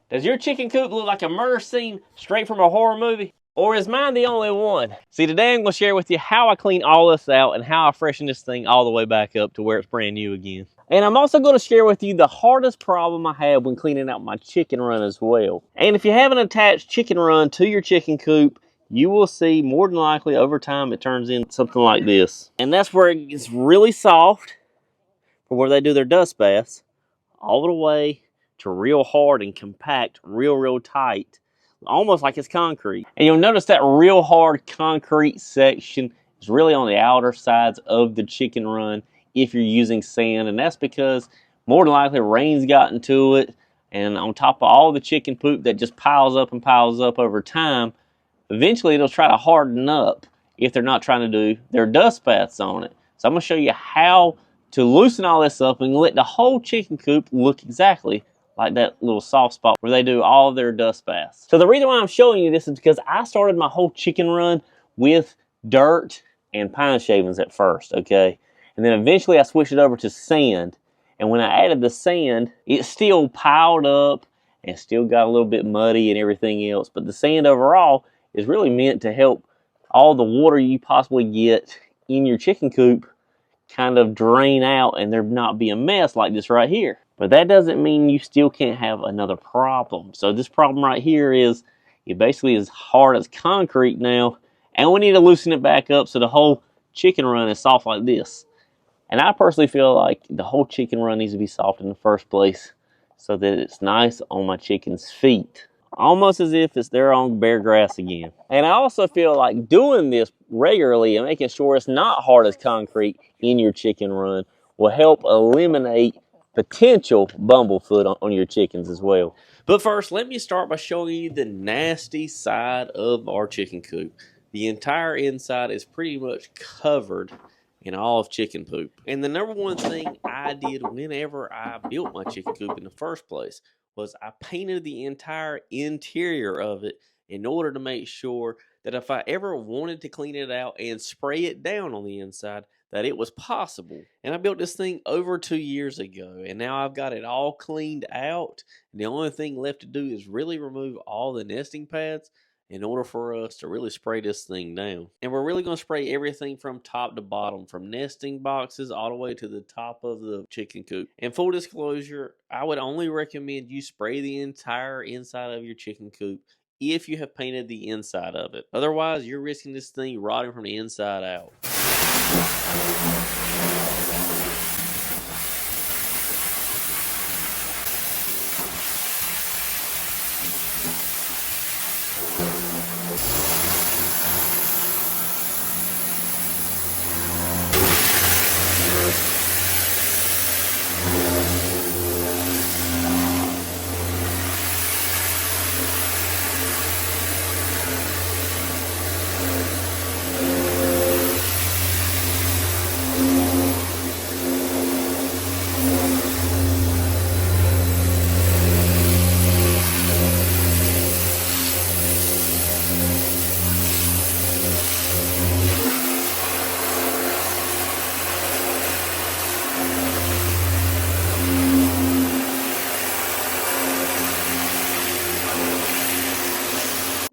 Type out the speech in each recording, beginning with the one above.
Does your chicken coop look like a murder scene straight from a horror movie? Or is mine the only one? See, today I'm going to share with you how I clean all this out and how I freshen this thing all the way back up to where it's brand new again. And I'm also going to share with you the hardest problem I have when cleaning out my chicken run as well. And if you have an attached chicken run to your chicken coop, you will see more than likely over time it turns into something like this. And that's where it gets really soft for where they do their dust baths, all the way to real hard and compact, real tight, almost like it's concrete. And you'll notice that real hard concrete section is really on the outer sides of the chicken run if you're using sand, and that's because more than likely rain's gotten to it, and on top of all the chicken poop that just piles up and piles up over time, eventually it'll try to harden up if they're not trying to do their dust baths on it. So I'm going to show you how to loosen all this up and let the whole chicken coop look exactly like that little soft spot where they do all their dust baths. So the reason why I'm showing you this is because I started my whole chicken run with dirt and pine shavings at first, okay? And then eventually I switched it over to sand. And when I added the sand, it still piled up and still got a little bit muddy and everything else. But the sand overall is really meant to help all the water you possibly get in your chicken coop kind of drain out and there not be a mess like this right here. But that doesn't mean you still can't have another problem. So this problem right here is it basically is hard as concrete now, and we need to loosen it back up so the whole chicken run is soft like this. And I personally feel like the whole chicken run needs to be soft in the first place so that it's nice on my chicken's feet. Almost as if it's there on bare grass again. And I also feel like doing this regularly and making sure it's not hard as concrete in your chicken run will help eliminate potential bumblefoot on your chickens as well. But first, let me start by showing you the nasty side of our chicken coop. The entire inside is pretty much covered in all of chicken poop. And the number one thing I did whenever I built my chicken coop in the first place was I painted the entire interior of it in order to make sure that if I ever wanted to clean it out and spray it down on the inside, that it was possible. And I built this thing over 2 years ago, and now I've got it all cleaned out. And the only thing left to do is really remove all the nesting pads in order for us to really spray this thing down. And we're really going to spray everything from top to bottom, from nesting boxes all the way to the top of the chicken coop. And full disclosure, I would only recommend you spray the entire inside of your chicken coop if you have painted the inside of it. Otherwise, you're risking this thing rotting from the inside out.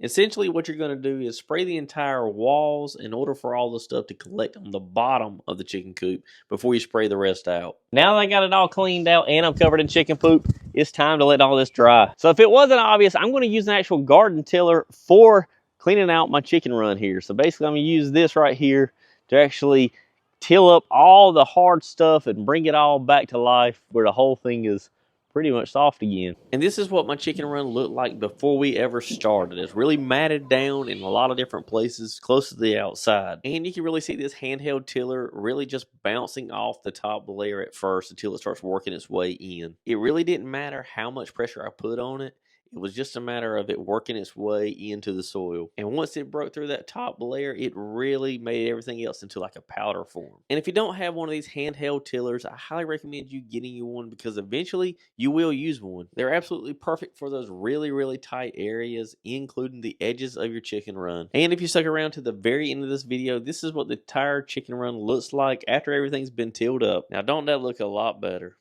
Essentially, what you're going to do is spray the entire walls in order for all the stuff to collect on the bottom of the chicken coop before you spray the rest out. Now that I got it all cleaned out and I'm covered in chicken poop, it's time to let all this dry. So if it wasn't obvious, I'm going to use an actual garden tiller for cleaning out my chicken run here. So basically, I'm going to use this right here to actually till up all the hard stuff and bring it all back to life where the whole thing is pretty much soft again. And this is what my chicken run looked like before we ever started. It's really matted down in a lot of different places close to the outside. And you can really see this handheld tiller really just bouncing off the top layer at first until it starts working its way in. It really didn't matter how much pressure I put on it. It was just a matter of it working its way into the soil. And once it broke through that top layer, it really made everything else into like a powder form. And if you don't have one of these handheld tillers, I highly recommend you getting you one because eventually you will use one. They're absolutely perfect for those really tight areas, including the edges of your chicken run. And if you stuck around to the very end of this video, this is what the entire chicken run looks like after everything's been tilled up. Now, don't that look a lot better?